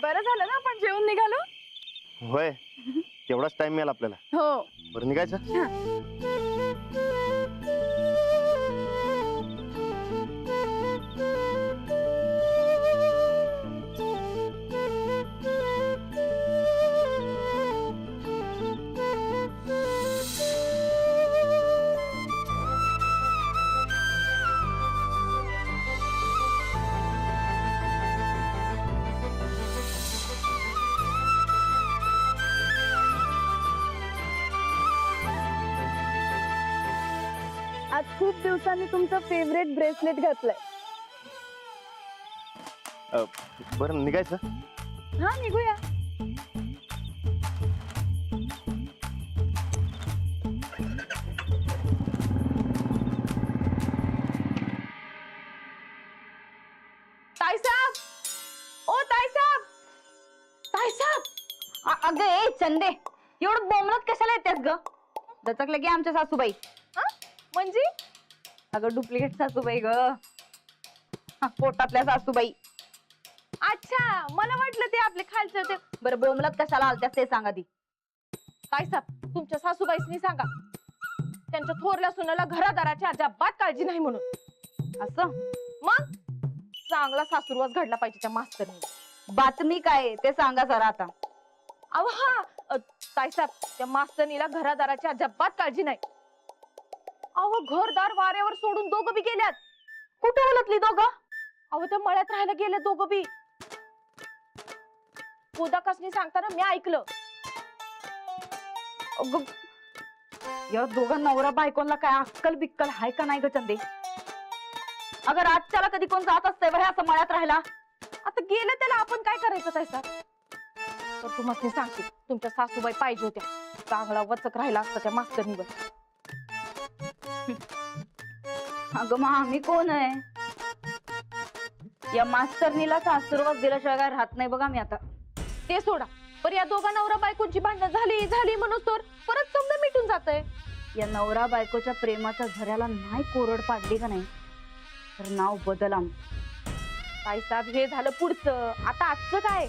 बरं झालं ना आपण जेवून निघालो. होय तेवढाच टाइम मिळाला आपल्याला. हो. बरं निघायचं. आज खूप दिवसांनी तुमचं फेवरेट ब्रेसलेट घातलंय. बरं निघायचं. हा निघूया. ताईसाब, ओ ताईसाब, ताईसाब. अगं ए चंदे, एवढं बोंबलत कशाला येतेस ग? दचकलं की आमच्या सासूबाई. म्हणजे अगं डुप्लिकेट सासूबाई ग, पोटातल्या सासूबाई. अच्छा, मला वाटलं ते आपले खालचे होते. बरं बोंबलत कशाला आलत्यास ते सांगा ती. ताईसाब, तुमच्या सासूबाईसनी सांगा त्यांच्या थोरल्या सुनाला घरादाराची अजिबात काळजी नाही म्हणून. असं मग चांगला सासूरवास घडला पाहिजे त्या मास्तरनी. बातमी काय ते सांगा जरा आता. अहो हा ताईसाब, त्या मास्तरनीला घरादाराची अजिबात काळजी नाही. अहो घरदार वाऱ्यावर सोडून दोघं बी गेल्यात. कुठे उलटली दोघं? अहो त्या मळ्यात राहायला गेले दोघं बी. उदाकासनी सांगताना मी ऐकलं. अगं, या दोघं नवरा बायकोला काय अक्कल बिक्कल हाय का नाही ग चंदे? अगं रातच्याला कधी कोण जात असतंय बरं असं मळ्यात राहायला? आता गेलं त्याला आपण काय करायचं ताईसाब? तर तुम्हाला सांगते, तुमच्या सासूबाई पाहिजे होत्या. चांगला वचक राहिला असता त्या मास्तरनीवर. अगं मग आम्ही कोण आहे? या मास्तरनीला सासूरवास दिल्याशिवाय काय राहत नाही बघा मी आता. ते सोडा, पण या दोघा नवरा बायकोची भांडणं झाली म्हणून तर परत समजा मिटून जातंय. या नवरा बायकोच्या प्रेमाच्या झऱ्याला नाही कोरड पाडली का नाही तर नाव बदल आमचं. ताईसाब हे झालं पुढचं, आता आजचं काय?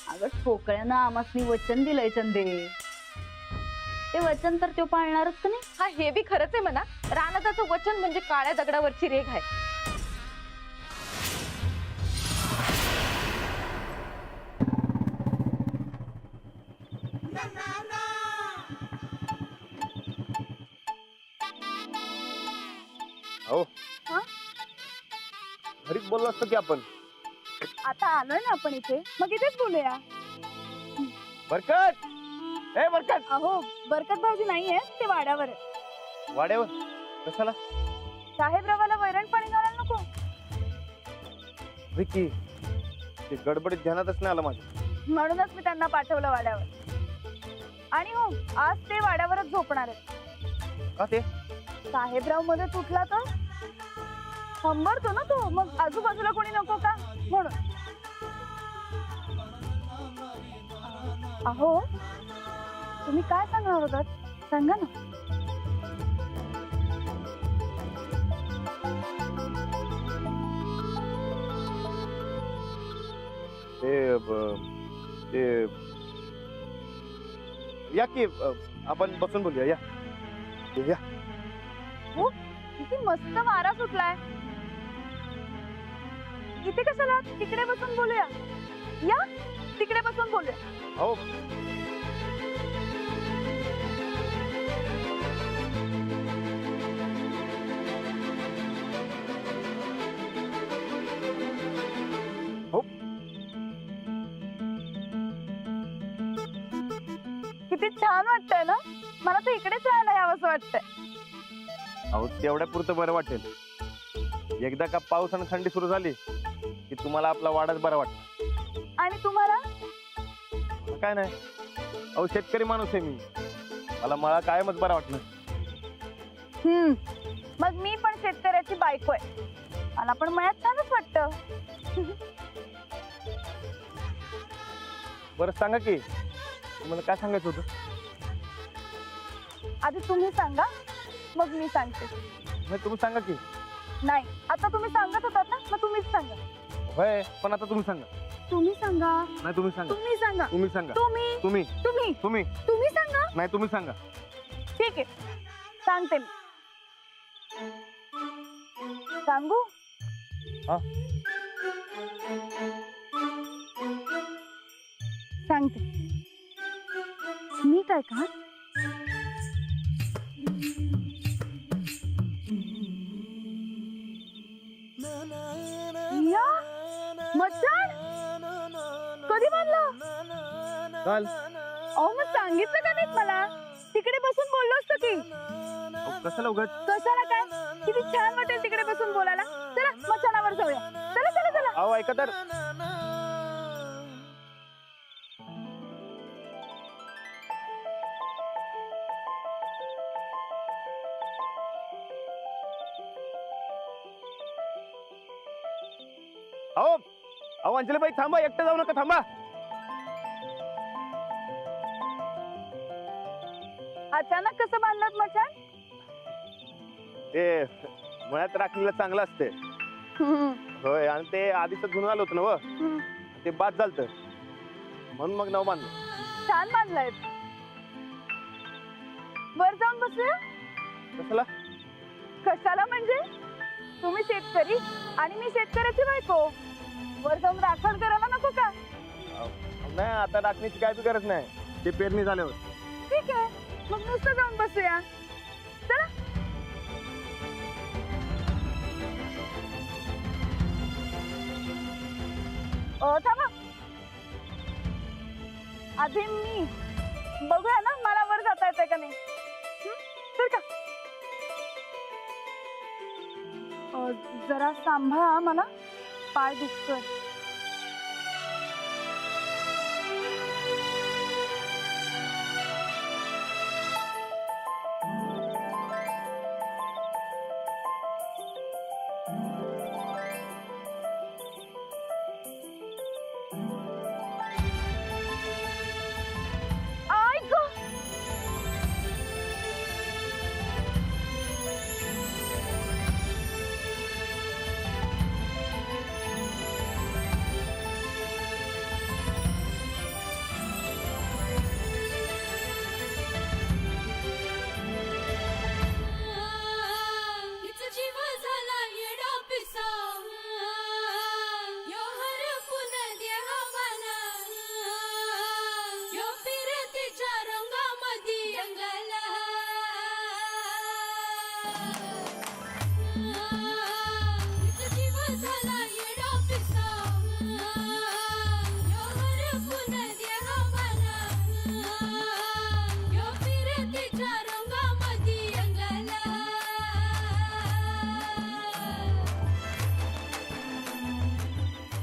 अगं ठोकळ्यानं आमासनी वचन दिलंय चंदे, ते वचन तर तो पाळणारच का नाही? हा हे बी खरंच आहे म्हणा. रानाचं वचन म्हणजे काळ्या दगडावरची रेघ आहे. हो हा? घरीच बोललो असतो की आपण. आता आलोय ना आपण इथे, मग इथेच बोलूया. बरकत, ए बरकत. अहो बरकत भाऊजी नाहीये, ते वाड्यावर आहे. वाड्यावर कशाला? साहेबरावाला वैरण पाणी घालायला नको. विकी, ते गडबडीत ध्यानातच नाही आलं माझ्या. म्हणूनच मी त्यांना पाठवलं वाड्यावर. आणि हो, आज ते वाड्यावरच झोपणार आहेत. का ते? साहेबराव मध्ये तुटला तर हंबरतो ना तो, मग आजूबाजूला कोणी नको का म्हणून. अहो तुम्ही काय सांगणार होतात सांगा ना. ते या की आपण बसून बोलूया. या या. हो, किती मस्त वारा सुटलाय. इथे कशाला? तिकडे बसून बोलूया. या तिकडे बसून बोलूया. हो हो. किती छान वाटतंय ना. मला तर इकडेच राहायला यावंसं वाटतंय. अहो तेवढ्या पुरतं बरं वाटेल. एकदा का पाऊस आणि थंडी सुरू झाली की तुम्हाला आपला वाडाच बरा वाटत. आणि तुम्हाला? काय नाही, अहो शेतकरी माणूस आहे मी, मला मळा कायमच बरा वाटलं. मग मी पण शेतकऱ्याची बायको आहे, मला पण मळ्यात छानच वाटतं. बरं सांगा की तुम्हाला काय सांगायचं होतं? आधी तुम्ही सांगा, मग मी सांगते. तुम्ही सांगा की. नाही, आता तुम्ही सांगत होतात ना, मग तुम्हीच सांगा. होय, पण आता तुम्ही सांगा. तुम्ही सांगा. नाही तुम्ही सांगा. तुम्ही सांगा. तुम्ही सांगा. तुम्ही तुम्ही तुम्ही तुम्ही तुम्ही सांगा. नाही तुम्ही सांगा. ठीक आहे, सांगते मी. सांगू? हा. सांगते. नीट ऐका. या मचान कधी बांधलं? काल अहो मग सांगितलं का नाहीत मला? तिकडे बसून बोललो असतो की. कशाला उगाच? कशाला काय? किती छान वाटेल तिकडे बसून बोलायला. चला मचानावर जाऊया. चला चला चला. अहो ऐका तर. अहो अहो अंजलीबाई थांबा, एकटं जाऊ नका, थांबा. अचानक कसं बांधलात मचान? ते मुळात राखलेलं चांगलं असते. होय, आणि ते आधीच धुणं आलं होतं ना व, ते बाद झालत म्हणून मग नव बांधलं. छान बांधलाय. वर जाऊन बसूया. कशाला? कशाला म्हणजे तुम्ही शेतकरी आणि मी शेतकऱ्याची बायको. वर जाऊन राखण करायला नको का? नाही, आता राखण्याची काय बी गरज नाही, ते पेरणी झाल्यावर. ठीक आहे, मग नुसतं जाऊन बसूया. चला. थांबा. आधी मी बघूया ना मला वर जाता येते का नाही. तर का जरा सांभाळा, मला पाय दुखतोय.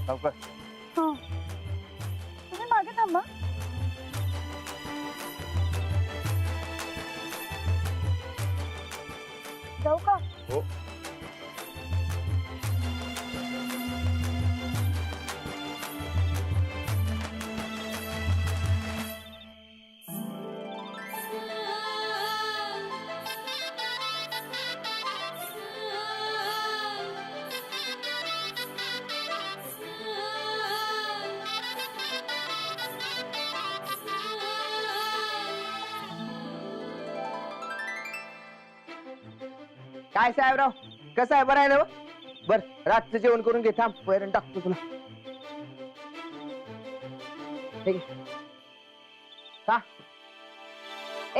सावकाश. तुम्ही मागे थांबा. जाऊ का? हो. काय साहेबराव, कसं आहे? बरं आहे ना? बर, रातचं जेवण करून घे. थांब, वैरण टाकतो तुला. ठीक आहे. का?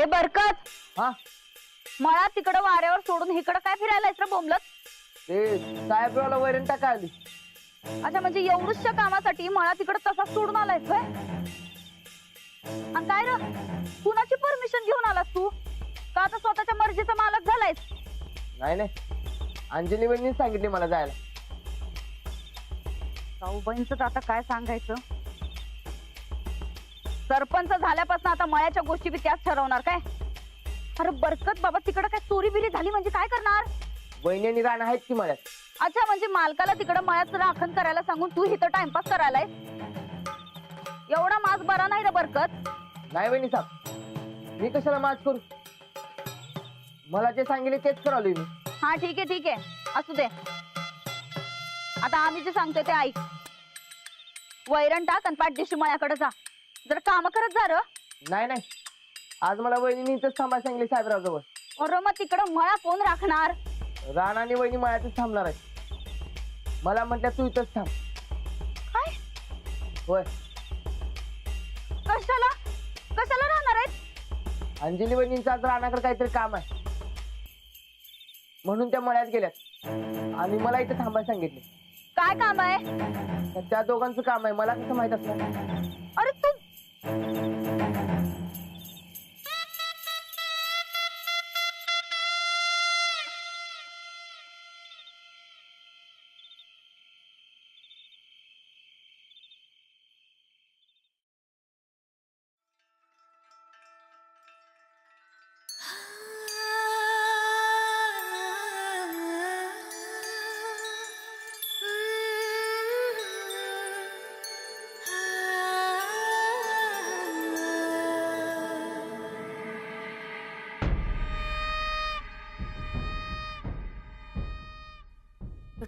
ए बरकत, हा, मला तिकडं वाऱ्यावर सोडून इकडं काय फिरायलायस रे बोंबलत? ते साहेबरावला वैरण टाका आली. अच्छा, म्हणजे एवढूशा कामासाठी मला तिकडं तसाच सोडून आलायस होय? आणि काय रे, कुणाची परमिशन घेऊन आलास तू? का आता स्वतःच्या मर्जीचा मालक झालायस? नाही नाही, अंजली वहिनी सांगितले मला जायला. साऊबाईंच आता काय सांगायचं? सरपंच झाल्यापासून आता मळ्याच्या गोष्टी बी त्याच ठरवणार काय? अरे बरकत बाबा, तिकडं काय चोरी बिरी झाली म्हणजे काय करणार? वहिनी राहणं आहेत की मळ्यात. अच्छा, म्हणजे मालकाला तिकडं मळ्यात राखण करायला सांगून तू इथं टाइमपास करायलाय? एवढा माज बरा नाही रे बरकत. नाही वहिनी साहेब, मी कशाला माज करू? मला जे सांगितले तेच करालोय मी. हा ठीक आहे ठीक आहे, असू दे. आता आम्ही जे सांगतोय ते ऐक. वैरण टाक आणि पाठ दिवशी मळ्याकडे जा. जरा काम करत जा र. नाही नाही, आज मला वहिनी इथंच थांबायला सांगितले साहेबराव जवळ. अरे मग तिकडं मळा कोण राखणार? राणा आणि वहिनी मळ्यातच थांबणार आहे. मला म्हटल्या तू इथंच थांब. काय? होय. कशाला कशाला राहणार आहेत? अंजली वहिनींचं आज राणाकडे काहीतरी काम आहे म्हणून त्या मळ्यात गेल्यात आणि मला इथं थांबायला सांगितले. काय काम आहे? तर त्या दोघांचं काम आहे, मला कसं माहित असणार? अरे तू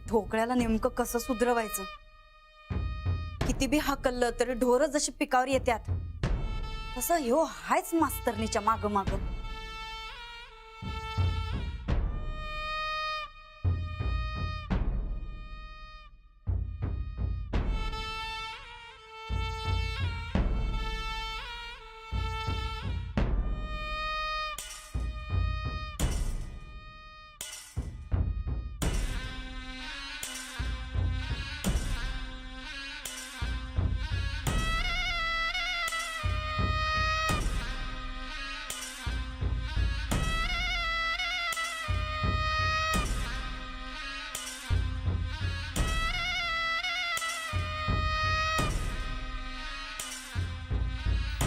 ठोकळ्याला नेमकं कसं सुधरवायचं? किती बी हाकललं तरी ढोरं जशी पिकावर येतात तसं ह्यो हायच मास्तरनीच्या माग माग.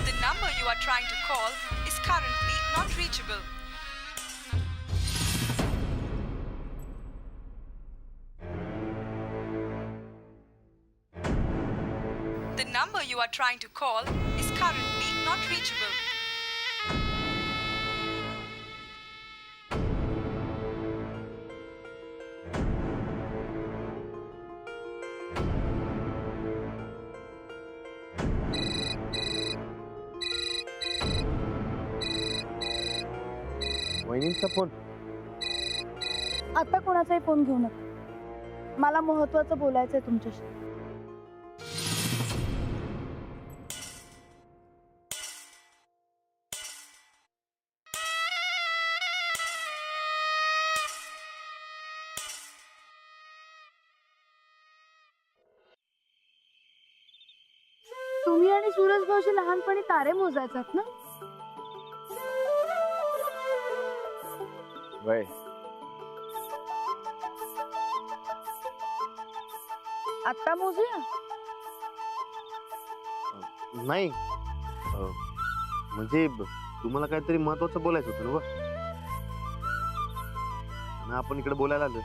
The number you are trying to call is currently not reachable. The number you are trying to call is currently not reachable. वहिनींचा फोन. आता कोणाचाही फोन घेऊ नका, मला महत्वाचं बोलायचंय तुमच्याशी. तुम्ही आणि सूरज भाऊजी लहानपणी तारे मोजायचात ना? वय आता मोजूया. नाही म्हणजे तुम्हाला काहीतरी महत्वाचं बोलायचं होतं ना बघ. आणि आपण इकडे बोलायला आलो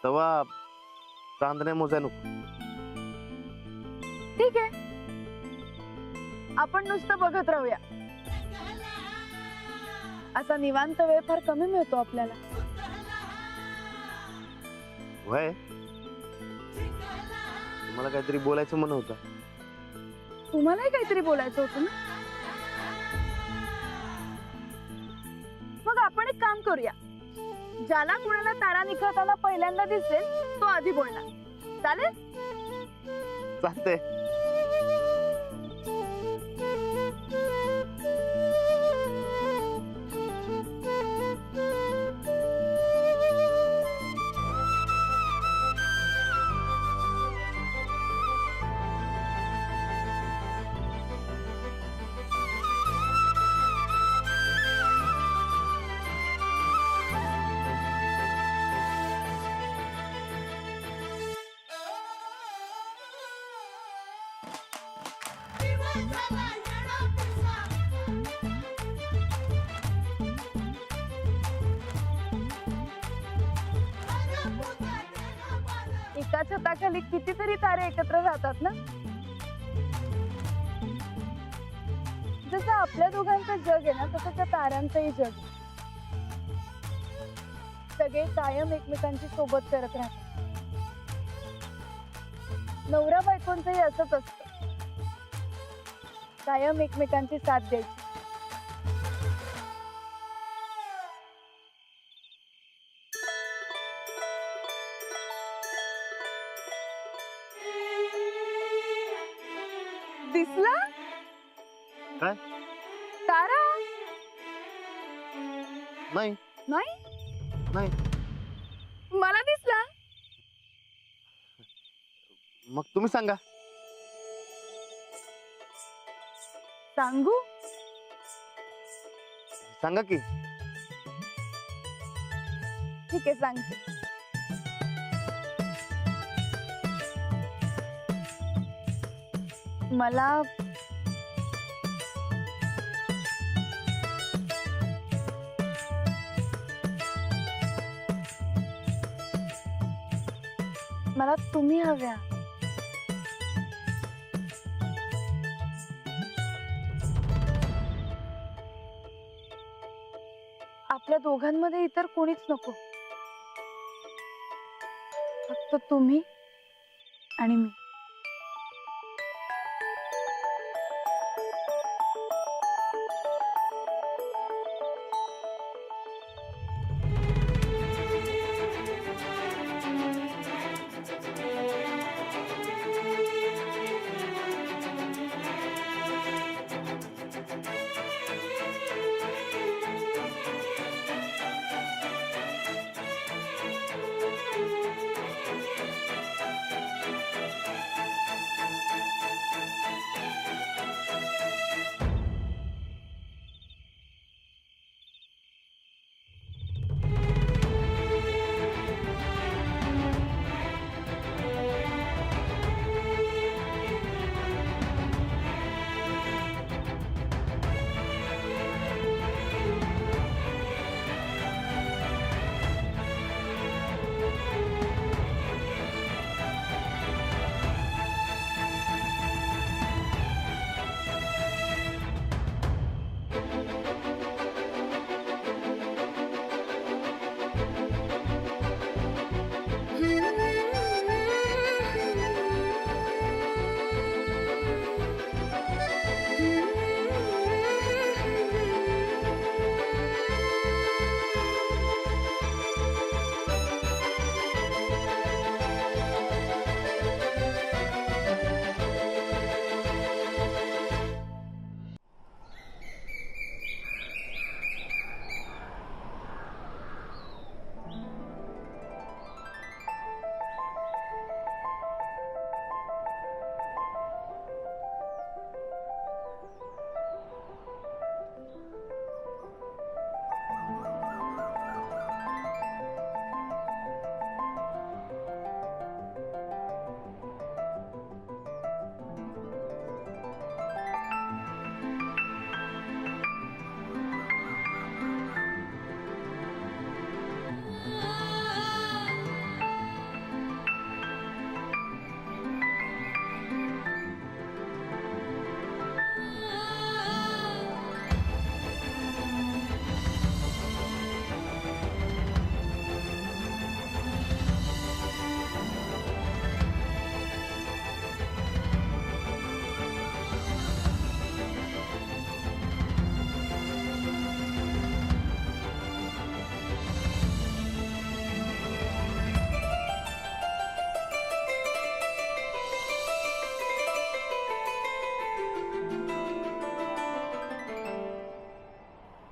तेव्हा चांदण्या मोजाय नको. ठीक आहे, आपण नुसतं बघत राहूया. असा निवांत वेळ फार कमी मिळतो आपल्याला. वय तुम्हाला काहीतरी बोलायचं म्हण होतं. तुम्हालाही काहीतरी बोलायचं होतं ना? मग आपण एक काम करूया, ज्याला कुणाला तारा निखळताना पहिल्यांदा दिसेल तो आधी बोलणार. चालेल? चालतंय. एका छताखाली कितीतरी तारे एकत्र राहतात ना? जसं आपल्या दोघांचं जग आहे ना, तसं त्या ताऱ्यांचंही जग आहे. सगळे कायम एकमेकांची सोबत करत राहतात. नवरा बायकोंचंही असंच असतं, कायम एकमेकांची साथ द्यायची. दिसला काय? तारा नाही नाही, नाही. मला दिसला. मग तुम्ही सांगा. सांगू? सांगा की. ठीक आहे, सांगते. मला मला तुम्ही हव्या. आपल्या दोघांमध्ये इतर कोणीच नको, फक्त तुम्ही आणि मी.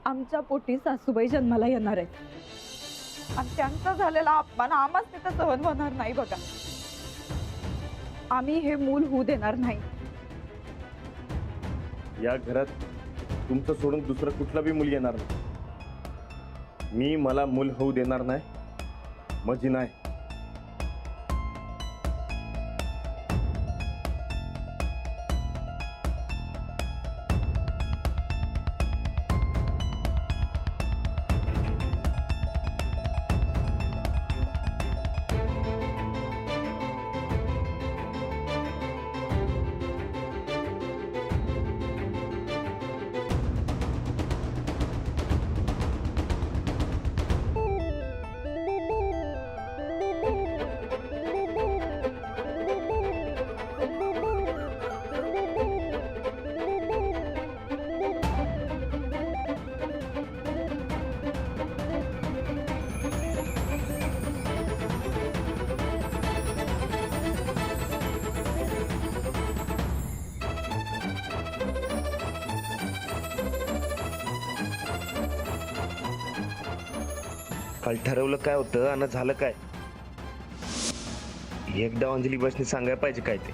आमच्या पोटी सासूबाई जन्माला येणार आहेत आणि त्यांचा झालेला अपमान आम्हाच तिथं सहन होणार नाही बघा. आम्ही हे मूल होऊ देणार नाही. या घरात तुमचं सोडून दुसरं कुठलं बी मूल येणार नाही. मी मला मूल होऊ देणार नाही म्हणजे नाही. काल ठरवलं काय होतं आणि झालं काय एकदा अंजली बसने सांगायला पाहिजे काय ते